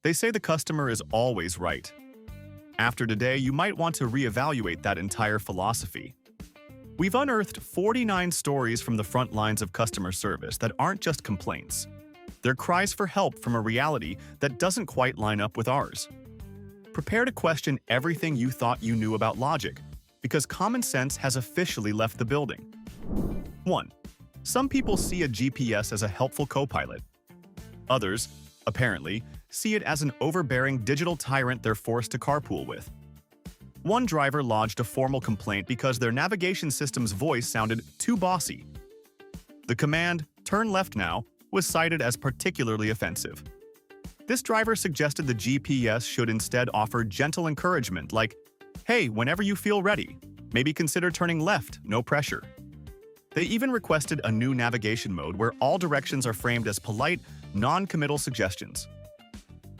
They say the customer is always right. After today, you might want to reevaluate that entire philosophy. We've unearthed 49 stories from the front lines of customer service that aren't just complaints. They're cries for help from a reality that doesn't quite line up with ours. Prepare to question everything you thought you knew about logic, because common sense has officially left the building. 1. Some people see a GPS as a helpful co-pilot. Others, apparently, see it as an overbearing digital tyrant they're forced to carpool with. One driver lodged a formal complaint because their navigation system's voice sounded too bossy. The command, "Turn left now," was cited as particularly offensive. This driver suggested the GPS should instead offer gentle encouragement like, "Hey, whenever you feel ready, maybe consider turning left, no pressure." They even requested a new navigation mode where all directions are framed as polite, non-committal suggestions.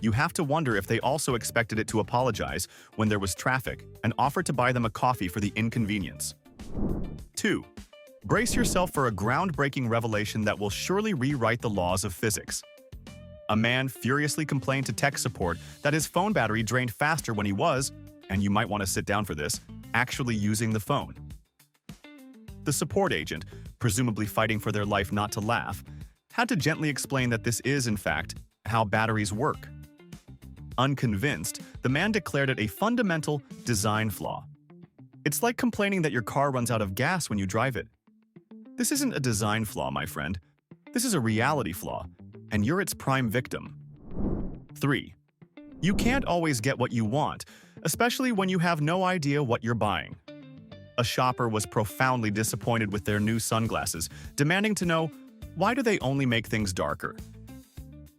You have to wonder if they also expected it to apologize when there was traffic and offer to buy them a coffee for the inconvenience. 2. Brace yourself for a groundbreaking revelation that will surely rewrite the laws of physics. A man furiously complained to tech support that his phone battery drained faster when he was, and you might want to sit down for this, actually using the phone. The support agent, presumably fighting for their life not to laugh, had to gently explain that this is, in fact, how batteries work. Unconvinced, the man declared it a fundamental design flaw. It's like complaining that your car runs out of gas when you drive it. This isn't a design flaw, my friend. This is a reality flaw, and you're its prime victim. 3. You can't always get what you want, especially when you have no idea what you're buying. A shopper was profoundly disappointed with their new sunglasses, demanding to know, why do they only make things darker?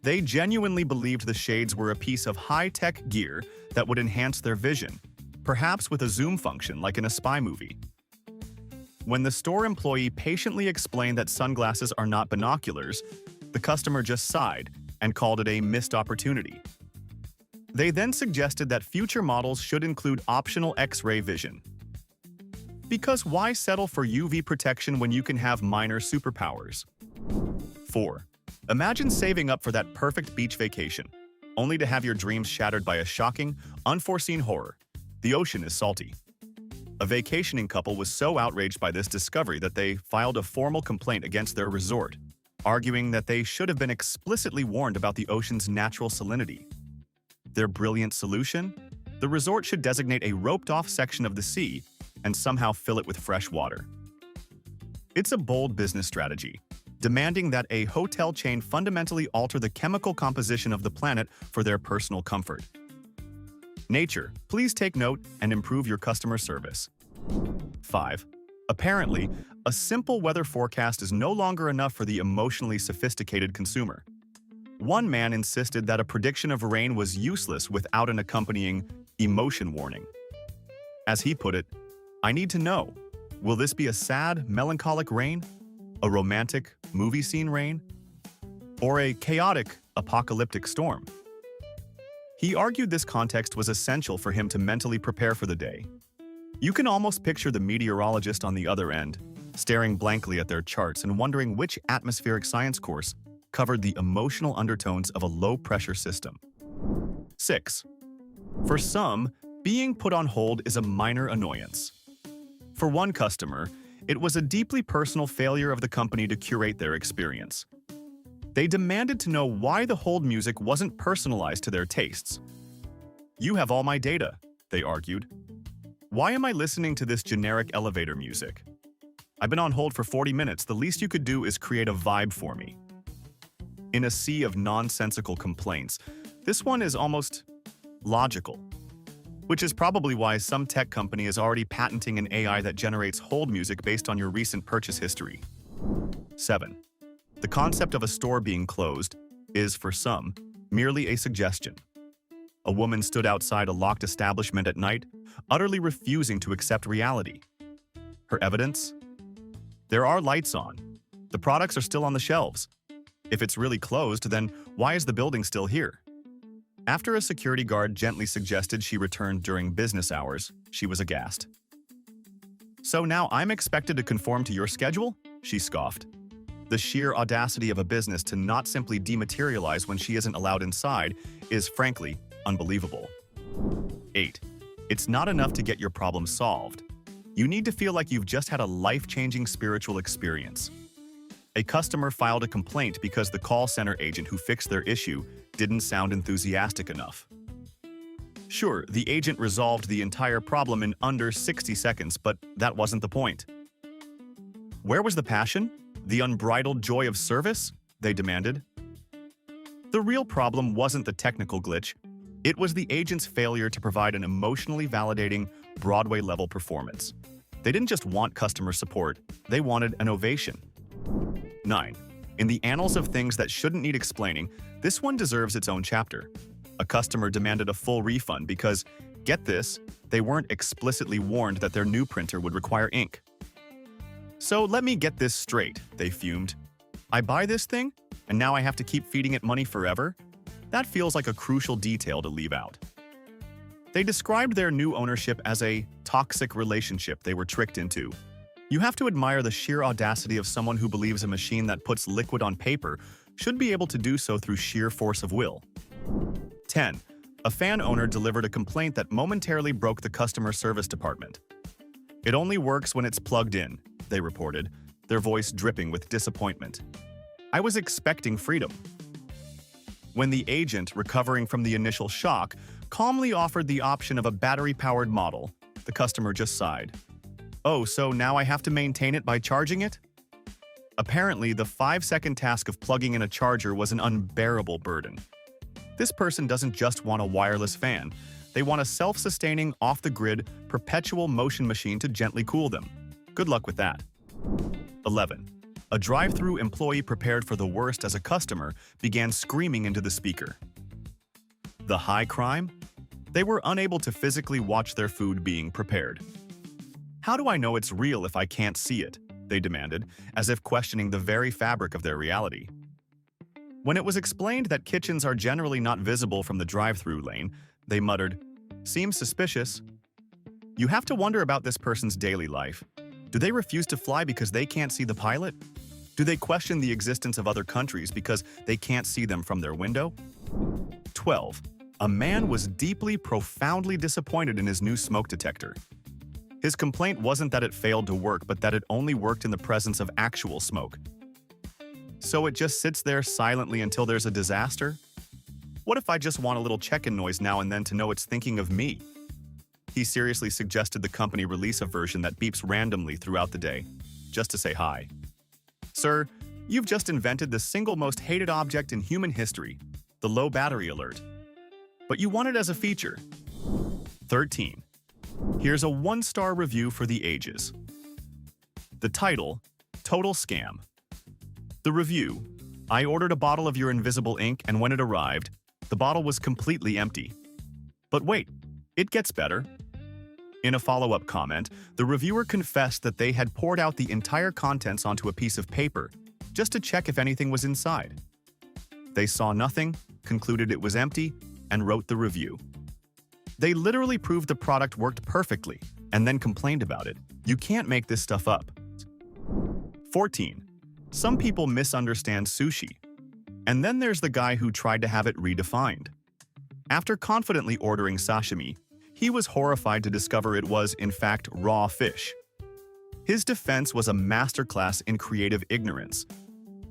They genuinely believed the shades were a piece of high-tech gear that would enhance their vision, perhaps with a zoom function like in a spy movie. When the store employee patiently explained that sunglasses are not binoculars, the customer just sighed and called it a missed opportunity. They then suggested that future models should include optional X-ray vision. Because why settle for UV protection when you can have minor superpowers? 4. Imagine saving up for that perfect beach vacation, only to have your dreams shattered by a shocking, unforeseen horror. The ocean is salty. A vacationing couple was so outraged by this discovery that they filed a formal complaint against their resort, arguing that they should have been explicitly warned about the ocean's natural salinity. Their brilliant solution? The resort should designate a roped-off section of the sea and somehow fill it with fresh water. It's a bold business strategy, demanding that a hotel chain fundamentally alter the chemical composition of the planet for their personal comfort. Nature, please take note and improve your customer service. 5. Apparently, a simple weather forecast is no longer enough for the emotionally sophisticated consumer. One man insisted that a prediction of rain was useless without an accompanying emotion warning. As he put it, "I need to know, will this be a sad, melancholic rain? A romantic, movie scene rain? Or a chaotic, apocalyptic storm?" He argued this context was essential for him to mentally prepare for the day. You can almost picture the meteorologist on the other end, staring blankly at their charts and wondering which atmospheric science course covered the emotional undertones of a low-pressure system. 6. For some, being put on hold is a minor annoyance. For one customer, it was a deeply personal failure of the company to curate their experience. They demanded to know why the hold music wasn't personalized to their tastes. "You have all my data," they argued. "Why am I listening to this generic elevator music? I've been on hold for 40 minutes, the least you could do is create a vibe for me." In a sea of nonsensical complaints, this one is almost logical, which is probably why some tech company is already patenting an AI that generates hold music based on your recent purchase history. 7. The concept of a store being closed is, for some, merely a suggestion. A woman stood outside a locked establishment at night, utterly refusing to accept reality. Her evidence? There are lights on. The products are still on the shelves. If it's really closed, then why is the building still here? After a security guard gently suggested she return during business hours, she was aghast. "So now I'm expected to conform to your schedule?" she scoffed. The sheer audacity of a business to not simply dematerialize when she isn't allowed inside is, frankly, unbelievable. 8. It's not enough to get your problem solved. You need to feel like you've just had a life-changing spiritual experience. A customer filed a complaint because the call center agent who fixed their issue didn't sound enthusiastic enough. Sure, the agent resolved the entire problem in under 60 seconds, but that wasn't the point. Where was the passion? The unbridled joy of service? They demanded. The real problem wasn't the technical glitch. It was the agent's failure to provide an emotionally validating, Broadway-level performance. They didn't just want customer support, they wanted an ovation. 9. In the annals of things that shouldn't need explaining, this one deserves its own chapter. A customer demanded a full refund because, get this, they weren't explicitly warned that their new printer would require ink. So let me get this straight, they fumed. I buy this thing, and now I have to keep feeding it money forever? That feels like a crucial detail to leave out. They described their new ownership as a toxic relationship they were tricked into. You have to admire the sheer audacity of someone who believes a machine that puts liquid on paper should be able to do so through sheer force of will. 10. A fan owner delivered a complaint that momentarily broke the customer service department. It only works when it's plugged in, they reported, their voice dripping with disappointment. I was expecting freedom. When the agent, recovering from the initial shock, calmly offered the option of a battery-powered model, the customer just sighed. Oh, so now I have to maintain it by charging it? Apparently, the 5-second task of plugging in a charger was an unbearable burden. This person doesn't just want a wireless fan. They want a self-sustaining, off-the-grid, perpetual motion machine to gently cool them. Good luck with that. 11. A drive-thru employee prepared for the worst as a customer began screaming into the speaker. The high crime? They were unable to physically watch their food being prepared. How do I know it's real if I can't see it? They demanded, as if questioning the very fabric of their reality. When it was explained that kitchens are generally not visible from the drive-thru lane, they muttered, "Seems suspicious." You have to wonder about this person's daily life. Do they refuse to fly because they can't see the pilot? Do they question the existence of other countries because they can't see them from their window? 12. A man was deeply, profoundly disappointed in his new smoke detector. His complaint wasn't that it failed to work, but that it only worked in the presence of actual smoke. So it just sits there silently until there's a disaster? What if I just want a little check-in noise now and then to know it's thinking of me? He seriously suggested the company release a version that beeps randomly throughout the day, just to say hi. Sir, you've just invented the single most hated object in human history, the low battery alert. But you want it as a feature. 13. Here's a 1-star review for the ages. The title, Total Scam. The review, I ordered a bottle of your invisible ink and when it arrived, the bottle was completely empty. But wait, it gets better. In a follow-up comment, the reviewer confessed that they had poured out the entire contents onto a piece of paper just to check if anything was inside. They saw nothing, concluded it was empty, and wrote the review. They literally proved the product worked perfectly and then complained about it. You can't make this stuff up. 14. Some people misunderstand sushi. And then there's the guy who tried to have it redefined. After confidently ordering sashimi, he was horrified to discover it was, in fact, raw fish. His defense was a masterclass in creative ignorance.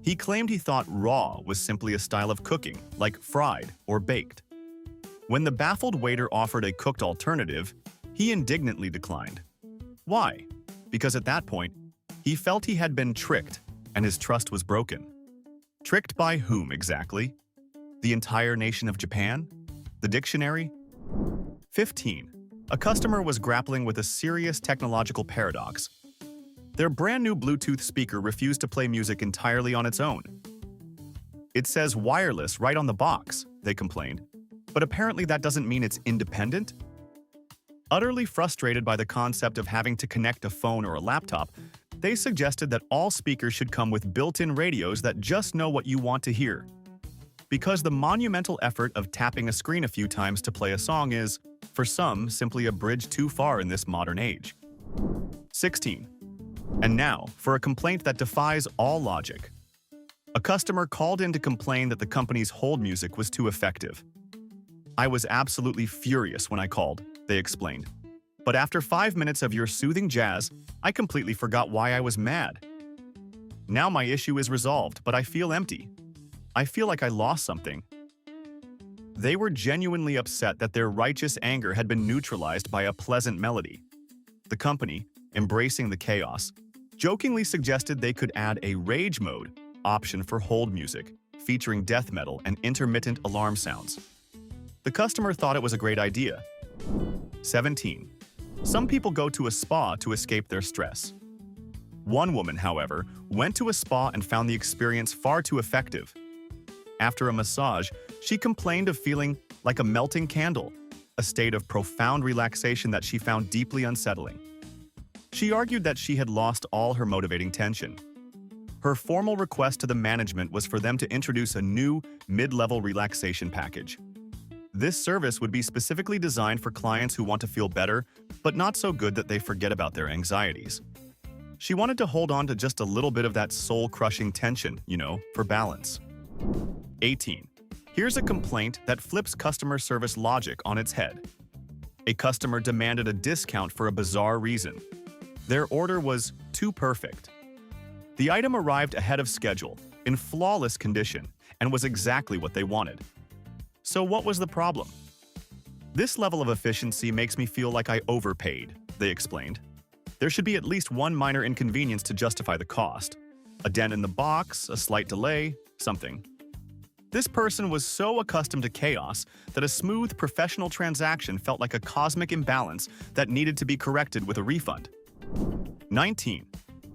He claimed he thought raw was simply a style of cooking, like fried or baked. When the baffled waiter offered a cooked alternative, he indignantly declined. Why? Because at that point, he felt he had been tricked and his trust was broken. Tricked by whom exactly? The entire nation of Japan? The dictionary? 15. A customer was grappling with a serious technological paradox. Their brand new Bluetooth speaker refused to play music entirely on its own. It says wireless right on the box, they complained. But apparently that doesn't mean it's independent? Utterly frustrated by the concept of having to connect a phone or a laptop, they suggested that all speakers should come with built-in radios that just know what you want to hear. Because the monumental effort of tapping a screen a few times to play a song is, for some, simply a bridge too far in this modern age. 16. And now, for a complaint that defies all logic. A customer called in to complain that the company's hold music was too effective. I was absolutely furious when I called, they explained. But after 5 minutes of your soothing jazz, I completely forgot why I was mad. Now my issue is resolved, but I feel empty. I feel like I lost something. They were genuinely upset that their righteous anger had been neutralized by a pleasant melody. The company, embracing the chaos, jokingly suggested they could add a rage mode option for hold music, featuring death metal and intermittent alarm sounds. The customer thought it was a great idea. 17. Some people go to a spa to escape their stress. One woman, however, went to a spa and found the experience far too effective. After a massage, she complained of feeling like a melting candle, a state of profound relaxation that she found deeply unsettling. She argued that she had lost all her motivating tension. Her formal request to the management was for them to introduce a new, mid-level relaxation package. This service would be specifically designed for clients who want to feel better, but not so good that they forget about their anxieties. She wanted to hold on to just a little bit of that soul-crushing tension, for balance. 18. Here's a complaint that flips customer service logic on its head. A customer demanded a discount for a bizarre reason. Their order was too perfect. The item arrived ahead of schedule, in flawless condition, and was exactly what they wanted. So what was the problem? This level of efficiency makes me feel like I overpaid, they explained. There should be at least one minor inconvenience to justify the cost. A dent in the box, a slight delay, something. This person was so accustomed to chaos that a smooth, professional transaction felt like a cosmic imbalance that needed to be corrected with a refund. 19.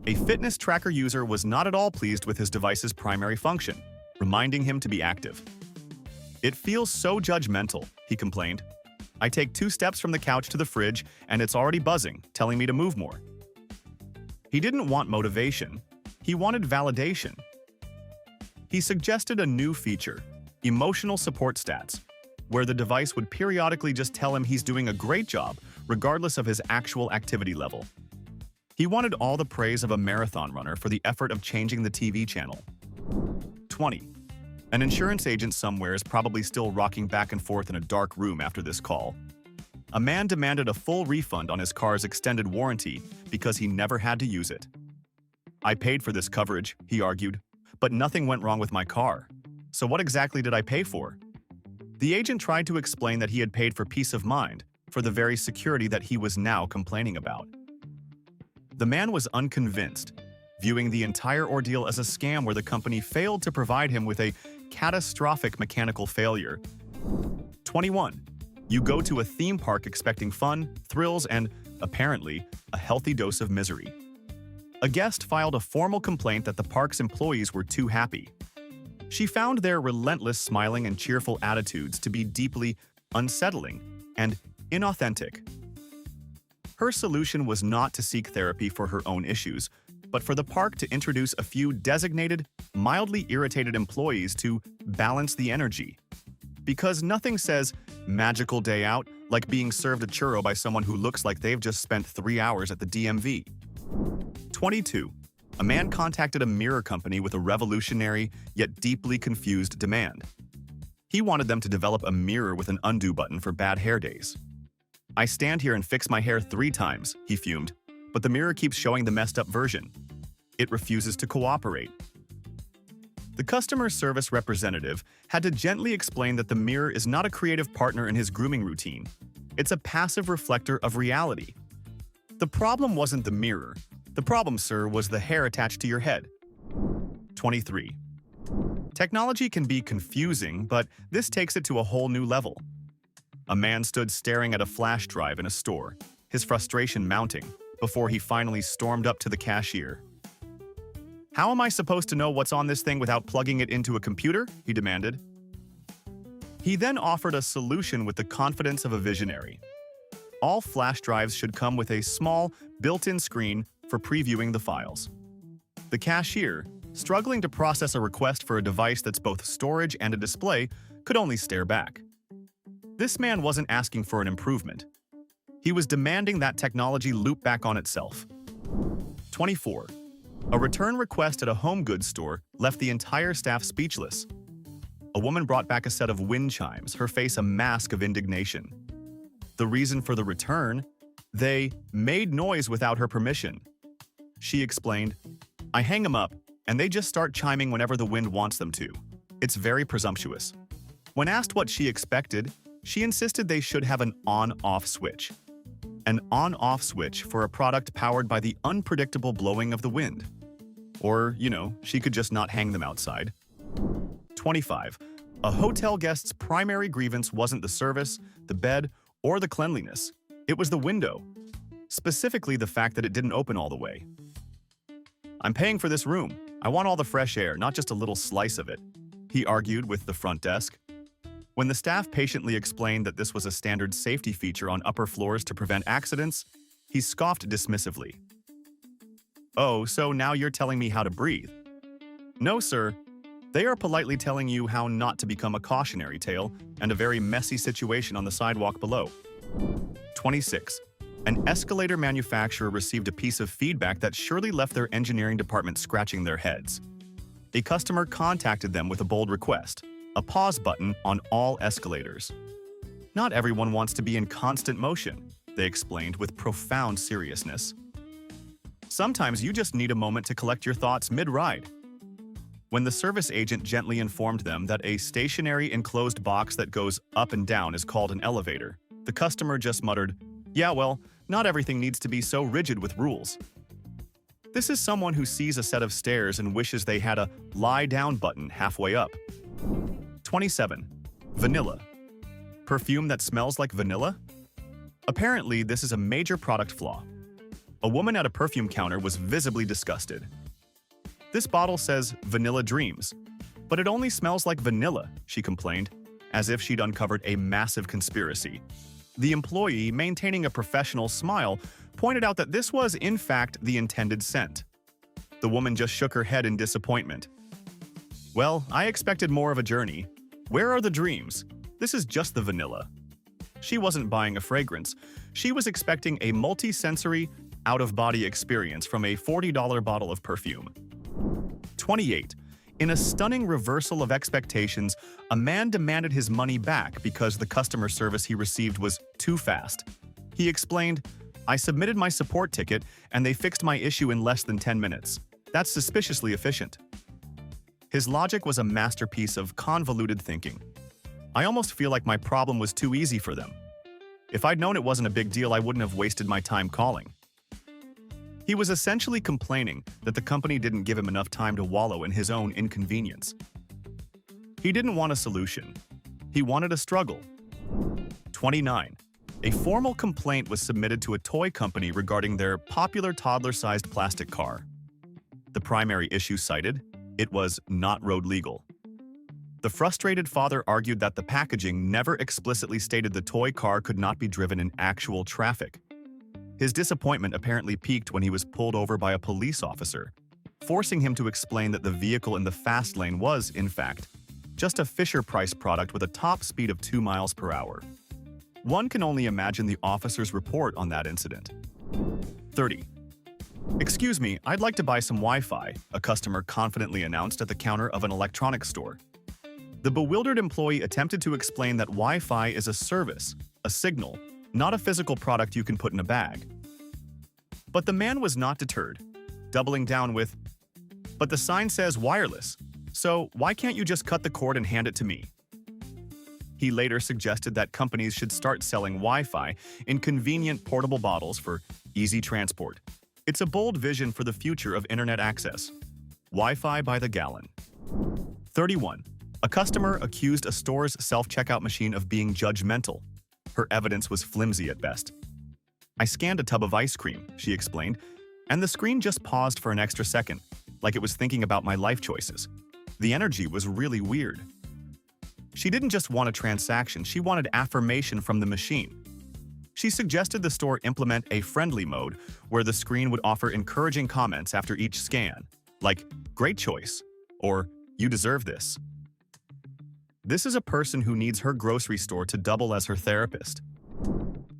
A fitness tracker user was not at all pleased with his device's primary function, reminding him to be active. It feels so judgmental, he complained. I take 2 steps from the couch to the fridge and it's already buzzing, telling me to move more. He didn't want motivation. He wanted validation. He suggested a new feature, emotional support stats, where the device would periodically just tell him he's doing a great job, regardless of his actual activity level. He wanted all the praise of a marathon runner for the effort of changing the TV channel. 20. An insurance agent somewhere is probably still rocking back and forth in a dark room after this call. A man demanded a full refund on his car's extended warranty because he never had to use it. I paid for this coverage, he argued, but nothing went wrong with my car. So what exactly did I pay for? The agent tried to explain that he had paid for peace of mind, for the very security that he was now complaining about. The man was unconvinced, viewing the entire ordeal as a scam where the company failed to provide him with a catastrophic mechanical failure. 21. You go to a theme park expecting fun, thrills, and, apparently, a healthy dose of misery. A guest filed a formal complaint that the park's employees were too happy. She found their relentless smiling and cheerful attitudes to be deeply unsettling and inauthentic. Her solution was not to seek therapy for her own issues, but for the park to introduce a few designated, mildly irritated employees to balance the energy. Because nothing says magical day out like being served a churro by someone who looks like they've just spent 3 hours at the DMV. 22. A man contacted a mirror company with a revolutionary yet deeply confused demand. He wanted them to develop a mirror with an undo button for bad hair days. I stand here and fix my hair 3 times, he fumed, but the mirror keeps showing the messed up version. It refuses to cooperate. The customer service representative had to gently explain that the mirror is not a creative partner in his grooming routine. It's a passive reflector of reality. The problem wasn't the mirror. The problem, sir, was the hair attached to your head. 23. Technology can be confusing, but this takes it to a whole new level. A man stood staring at a flash drive in a store, his frustration mounting, before he finally stormed up to the cashier. How am I supposed to know what's on this thing without plugging it into a computer? He demanded. He then offered a solution with the confidence of a visionary. All flash drives should come with a small, built-in screen for previewing the files. The cashier, struggling to process a request for a device that's both storage and a display, could only stare back. This man wasn't asking for an improvement. He was demanding that technology loop back on itself. 24. A return request at a home goods store left the entire staff speechless. A woman brought back a set of wind chimes, her face a mask of indignation. The reason for the return? They made noise without her permission. She explained, "I hang them up, and they just start chiming whenever the wind wants them to. It's very presumptuous." When asked what she expected, she insisted they should have an on-off switch. An on-off switch for a product powered by the unpredictable blowing of the wind. Or, she could just not hang them outside. 25. A hotel guest's primary grievance wasn't the service, the bed, or the cleanliness. It was the window. Specifically the fact that it didn't open all the way. "I'm paying for this room. I want all the fresh air, not just a little slice of it," he argued with the front desk. When the staff patiently explained that this was a standard safety feature on upper floors to prevent accidents, he scoffed dismissively. "Oh, so now you're telling me how to breathe?" "No, sir. They are politely telling you how not to become a cautionary tale and a very messy situation on the sidewalk below." 26. An escalator manufacturer received a piece of feedback that surely left their engineering department scratching their heads. A customer contacted them with a bold request: a pause button on all escalators. "Not everyone wants to be in constant motion," they explained with profound seriousness. "Sometimes you just need a moment to collect your thoughts mid-ride." When the service agent gently informed them that a stationary enclosed box that goes up and down is called an elevator, the customer just muttered, "Yeah, well, not everything needs to be so rigid with rules." This is someone who sees a set of stairs and wishes they had a lie-down button halfway up. 27. Vanilla. Perfume that smells like vanilla? Apparently, this is a major product flaw. A woman at a perfume counter was visibly disgusted. "This bottle says Vanilla Dreams, but it only smells like vanilla," she complained, as if she'd uncovered a massive conspiracy. The employee, maintaining a professional smile, pointed out that this was, in fact, the intended scent. The woman just shook her head in disappointment. "Well, I expected more of a journey. Where are the dreams? This is just the vanilla." She wasn't buying a fragrance. She was expecting a multi-sensory, out-of-body experience from a $40 bottle of perfume. 28. In a stunning reversal of expectations, a man demanded his money back because the customer service he received was too fast. He explained, "I submitted my support ticket and they fixed my issue in less than 10 minutes. That's suspiciously efficient." His logic was a masterpiece of convoluted thinking. "I almost feel like my problem was too easy for them. If I'd known it wasn't a big deal, I wouldn't have wasted my time calling." He was essentially complaining that the company didn't give him enough time to wallow in his own inconvenience. He didn't want a solution. He wanted a struggle. 29. A formal complaint was submitted to a toy company regarding their popular toddler-sized plastic car. The primary issue cited? It was not road legal. The frustrated father argued that the packaging never explicitly stated the toy car could not be driven in actual traffic. His disappointment apparently peaked when he was pulled over by a police officer, forcing him to explain that the vehicle in the fast lane was, in fact, just a Fisher-Price product with a top speed of 2 miles per hour. One can only imagine the officer's report on that incident. 30. "Excuse me, I'd like to buy some Wi-Fi," a customer confidently announced at the counter of an electronics store. The bewildered employee attempted to explain that Wi-Fi is a service, a signal, not a physical product you can put in a bag. But the man was not deterred, doubling down with, "But the sign says wireless, so why can't you just cut the cord and hand it to me?" He later suggested that companies should start selling Wi-Fi in convenient portable bottles for easy transport. It's a bold vision for the future of internet access. Wi-Fi by the gallon. 31. A customer accused a store's self-checkout machine of being judgmental. Her evidence was flimsy at best. "I scanned a tub of ice cream," she explained, "and the screen just paused for an extra second, like it was thinking about my life choices. The energy was really weird." She didn't just want a transaction, she wanted affirmation from the machine. She suggested the store implement a friendly mode where the screen would offer encouraging comments after each scan, like, "Great choice," or "You deserve this." This is a person who needs her grocery store to double as her therapist.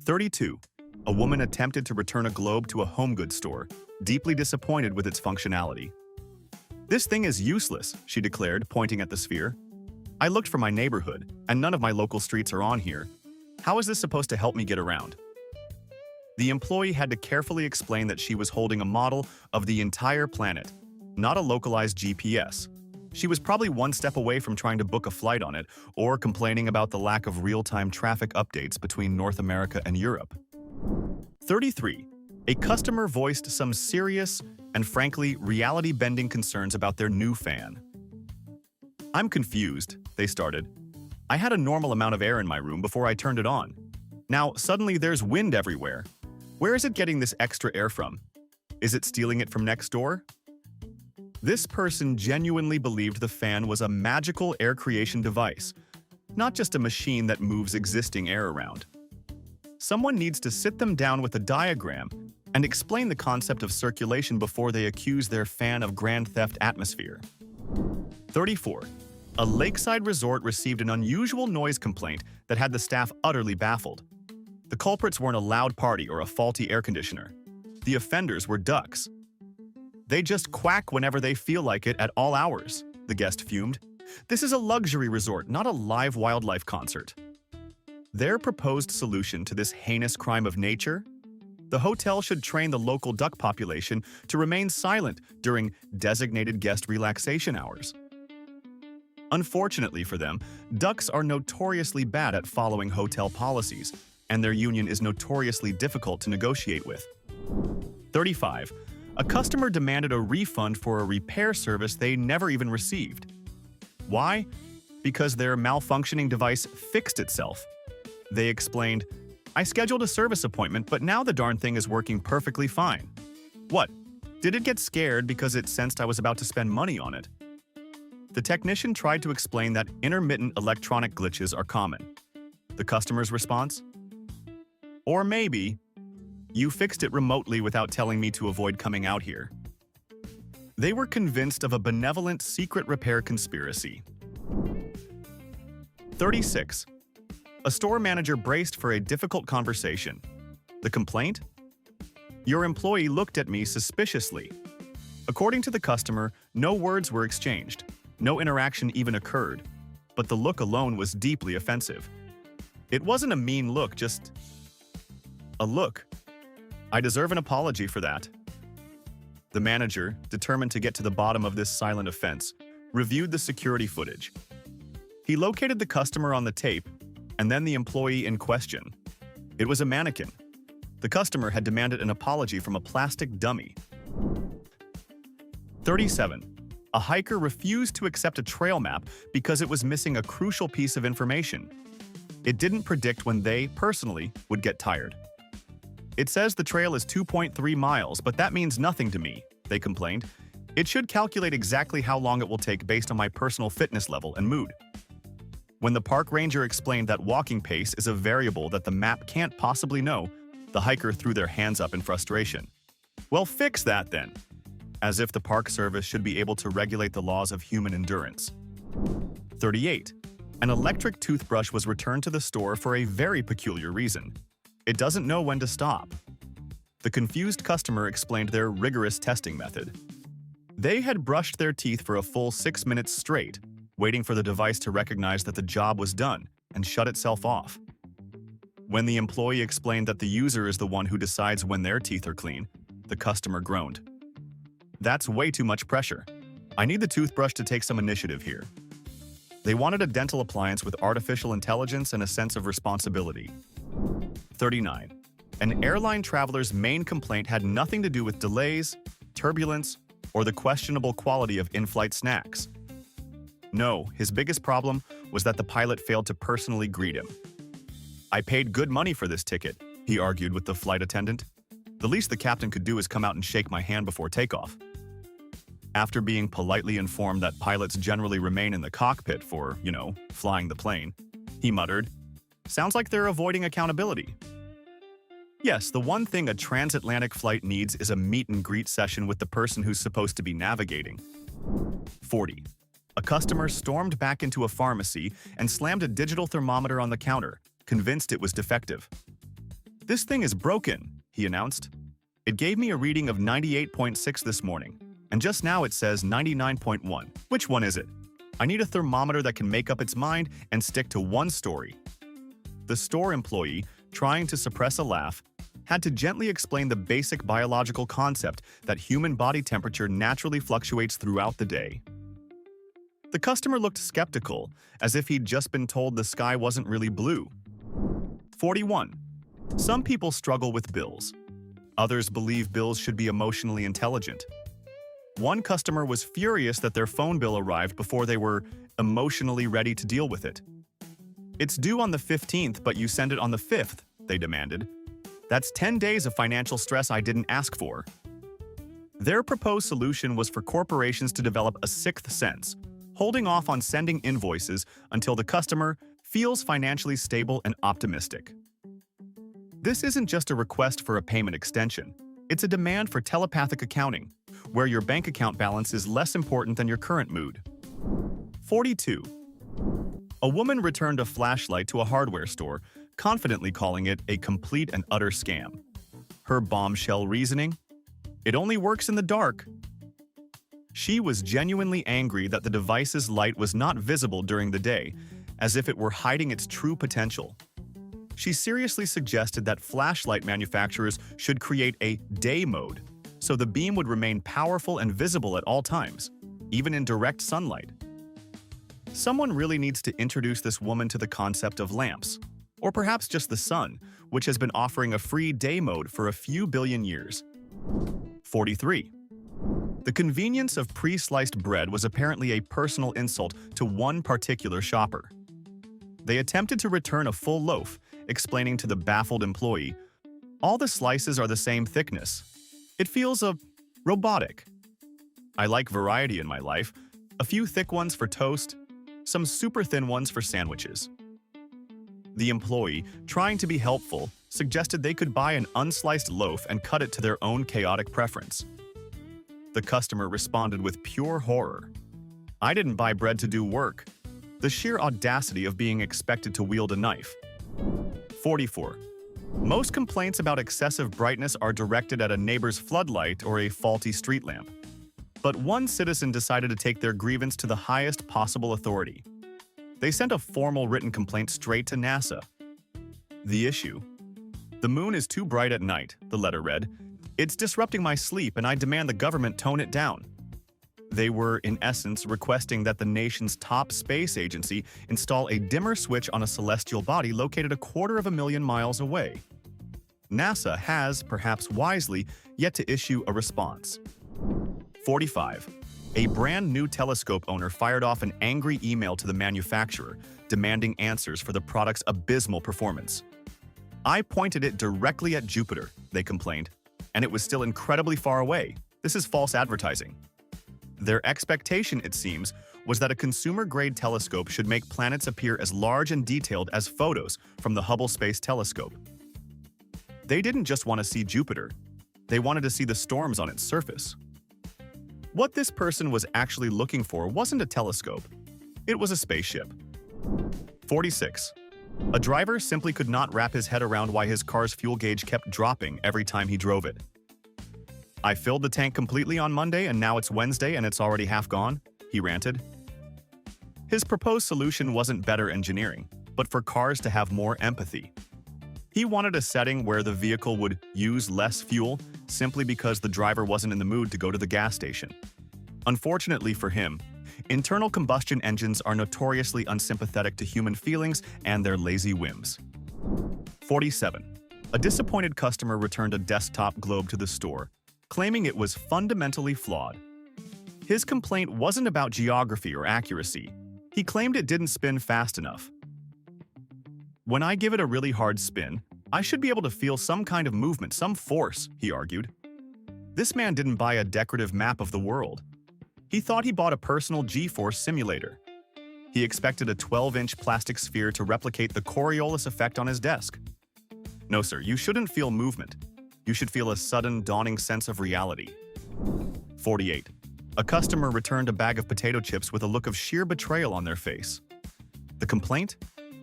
32. A woman attempted to return a globe to a home goods store, deeply disappointed with its functionality. "This thing is useless," she declared, pointing at the sphere. "I looked for my neighborhood, and none of my local streets are on here. How is this supposed to help me get around?" The employee had to carefully explain that she was holding a model of the entire planet, not a localized GPS. She was probably one step away from trying to book a flight on it or complaining about the lack of real-time traffic updates between North America and Europe. 33. A customer voiced some serious and, frankly, reality-bending concerns about their new fan. "I'm confused," they started. "I had a normal amount of air in my room before I turned it on. Now, suddenly there's wind everywhere. Where is it getting this extra air from? Is it stealing it from next door?" This person genuinely believed the fan was a magical air creation device, not just a machine that moves existing air around. Someone needs to sit them down with a diagram and explain the concept of circulation before they accuse their fan of grand theft atmosphere. 34. A lakeside resort received an unusual noise complaint that had the staff utterly baffled. The culprits weren't a loud party or a faulty air conditioner. The offenders were ducks. "They just quack whenever they feel like it at all hours," the guest fumed. "This is a luxury resort, not a live wildlife concert." Their proposed solution to this heinous crime of nature? The hotel should train the local duck population to remain silent during designated guest relaxation hours. Unfortunately for them, ducks are notoriously bad at following hotel policies, and their union is notoriously difficult to negotiate with. 35. A customer demanded a refund for a repair service they never even received. Why? Because their malfunctioning device fixed itself. They explained, "I scheduled a service appointment, but now the darn thing is working perfectly fine." What? Did it get scared because it sensed I was about to spend money on it? The technician tried to explain that intermittent electronic glitches are common. The customer's response? "Or maybe, you fixed it remotely without telling me to avoid coming out here." They were convinced of a benevolent secret repair conspiracy. 36. A store manager braced for a difficult conversation. The complaint? "Your employee looked at me suspiciously." According to the customer, no words were exchanged. No interaction even occurred. But the look alone was deeply offensive. It wasn't a mean look, just a look. "I deserve an apology for that." The manager, determined to get to the bottom of this silent offense, reviewed the security footage. He located the customer on the tape, and then the employee in question. It was a mannequin. The customer had demanded an apology from a plastic dummy. 37. A hiker refused to accept a trail map because it was missing a crucial piece of information. It didn't predict when they, personally, would get tired. "It says the trail is 2.3 miles, but that means nothing to me," they complained. "It should calculate exactly how long it will take based on my personal fitness level and mood." When the park ranger explained that walking pace is a variable that the map can't possibly know, the hiker threw their hands up in frustration. "Well, fix that then." As if the Park Service should be able to regulate the laws of human endurance. 38. An electric toothbrush was returned to the store for a very peculiar reason. It doesn't know when to stop. The confused customer explained their rigorous testing method. They had brushed their teeth for a full 6 minutes straight, waiting for the device to recognize that the job was done and shut itself off. When the employee explained that the user is the one who decides when their teeth are clean, the customer groaned. "That's way too much pressure. I need the toothbrush to take some initiative here." They wanted a dental appliance with artificial intelligence and a sense of responsibility. 39. An airline traveler's main complaint had nothing to do with delays, turbulence, or the questionable quality of in-flight snacks. No, his biggest problem was that the pilot failed to personally greet him. "I paid good money for this ticket," he argued with the flight attendant. "The least the captain could do is come out and shake my hand before takeoff." After being politely informed that pilots generally remain in the cockpit for, flying the plane, he muttered, "Sounds like they're avoiding accountability." Yes, the one thing a transatlantic flight needs is a meet-and-greet session with the person who's supposed to be navigating. 40. A customer stormed back into a pharmacy and slammed a digital thermometer on the counter, convinced it was defective. "This thing is broken," he announced. "It gave me a reading of 98.6 this morning, and just now it says 99.1. Which one is it? I need a thermometer that can make up its mind and stick to one story." The store employee, trying to suppress a laugh, had to gently explain the basic biological concept that human body temperature naturally fluctuates throughout the day. The customer looked skeptical, as if he'd just been told the sky wasn't really blue. 41. Some people struggle with bills. Others believe bills should be emotionally intelligent. One customer was furious that their phone bill arrived before they were emotionally ready to deal with it. "It's due on the 15th, but you send it on the 5th, they demanded. "That's 10 days of financial stress I didn't ask for." Their proposed solution was for corporations to develop a sixth sense, holding off on sending invoices until the customer feels financially stable and optimistic. This isn't just a request for a payment extension. It's a demand for telepathic accounting, where your bank account balance is less important than your current mood. 42. A woman returned a flashlight to a hardware store, confidently calling it a complete and utter scam. Her bombshell reasoning? "It only works in the dark." She was genuinely angry that the device's light was not visible during the day, as if it were hiding its true potential. She seriously suggested that flashlight manufacturers should create a day mode, so the beam would remain powerful and visible at all times, even in direct sunlight. Someone really needs to introduce this woman to the concept of lamps, or perhaps just the sun, which has been offering a free day mode for a few billion years. 43. The convenience of pre-sliced bread was apparently a personal insult to one particular shopper. They attempted to return a full loaf, explaining to the baffled employee, "All the slices are the same thickness. It feels robotic. I like variety in my life, a few thick ones for toast, some super thin ones for sandwiches." The employee, trying to be helpful, suggested they could buy an unsliced loaf and cut it to their own chaotic preference. The customer responded with pure horror. "I didn't buy bread to do work." The sheer audacity of being expected to wield a knife. 44. Most complaints about excessive brightness are directed at a neighbor's floodlight or a faulty street lamp. But one citizen decided to take their grievance to the highest possible authority. They sent a formal written complaint straight to NASA. The issue? "The moon is too bright at night," the letter read. "It's disrupting my sleep and I demand the government tone it down." They were, in essence, requesting that the nation's top space agency install a dimmer switch on a celestial body located 250,000 miles away. NASA has, perhaps wisely, yet to issue a response. 45. A brand new telescope owner fired off an angry email to the manufacturer, demanding answers for the product's abysmal performance. "I pointed it directly at Jupiter," they complained, "and it was still incredibly far away. This is false advertising." Their expectation, it seems, was that a consumer-grade telescope should make planets appear as large and detailed as photos from the Hubble Space Telescope. They didn't just want to see Jupiter. They wanted to see the storms on its surface. What this person was actually looking for wasn't a telescope. It was a spaceship. 46. A driver simply could not wrap his head around why his car's fuel gauge kept dropping every time he drove it. "I filled the tank completely on Monday and now it's Wednesday and it's already half gone," he ranted. His proposed solution wasn't better engineering, but for cars to have more empathy. He wanted a setting where the vehicle would use less fuel simply because the driver wasn't in the mood to go to the gas station. Unfortunately for him, internal combustion engines are notoriously unsympathetic to human feelings and their lazy whims. 47. A disappointed customer returned a desktop globe to the store, claiming it was fundamentally flawed. His complaint wasn't about geography or accuracy. He claimed it didn't spin fast enough. "When I give it a really hard spin, I should be able to feel some kind of movement, some force," he argued. This man didn't buy a decorative map of the world. He thought he bought a personal G-force simulator. He expected a 12-inch plastic sphere to replicate the Coriolis effect on his desk. "No, sir, you shouldn't feel movement. You should feel a sudden, dawning sense of reality." 48. A customer returned a bag of potato chips with a look of sheer betrayal on their face. The complaint?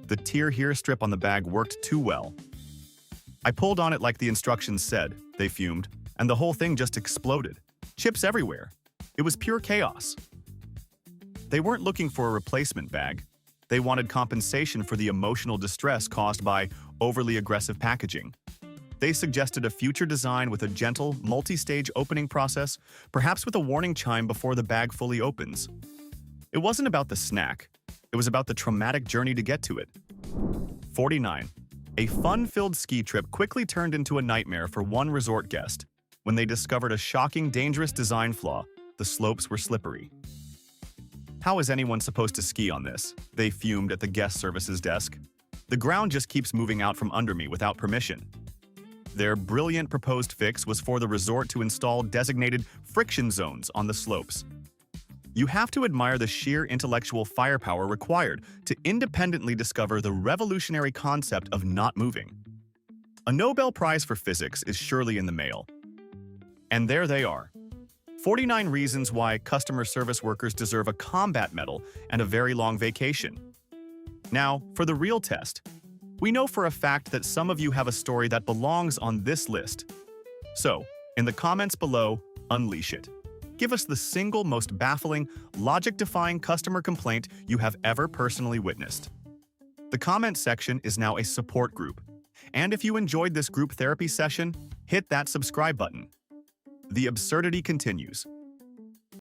The "Tear Here" strip on the bag worked too well. I pulled on it like the instructions said, they fumed, and the whole thing just exploded. Chips everywhere. It was pure chaos. They weren't looking for a replacement bag. They wanted compensation for the emotional distress caused by overly aggressive packaging. They suggested a future design with a gentle, multi-stage opening process, perhaps with a warning chime before the bag fully opens. It wasn't about the snack. It was about the traumatic journey to get to it. 49. A fun-filled ski trip quickly turned into a nightmare for one resort guest when they discovered a shocking, dangerous design flaw. The slopes were slippery. How is anyone supposed to ski on this? They fumed at the guest services desk. The ground just keeps moving out from under me without permission. Their brilliant proposed fix was for the resort to install designated friction zones on the slopes. You have to admire the sheer intellectual firepower required to independently discover the revolutionary concept of not moving. A Nobel Prize for Physics is surely in the mail. And there they are. 49 reasons why customer service workers deserve a combat medal and a very long vacation. Now, for the real test. We know for a fact that some of you have a story that belongs on this list. So, in the comments below, unleash it. Give us the single most baffling, logic-defying customer complaint you have ever personally witnessed. The comment section is now a support group. And if you enjoyed this group therapy session, hit that subscribe button. The absurdity continues.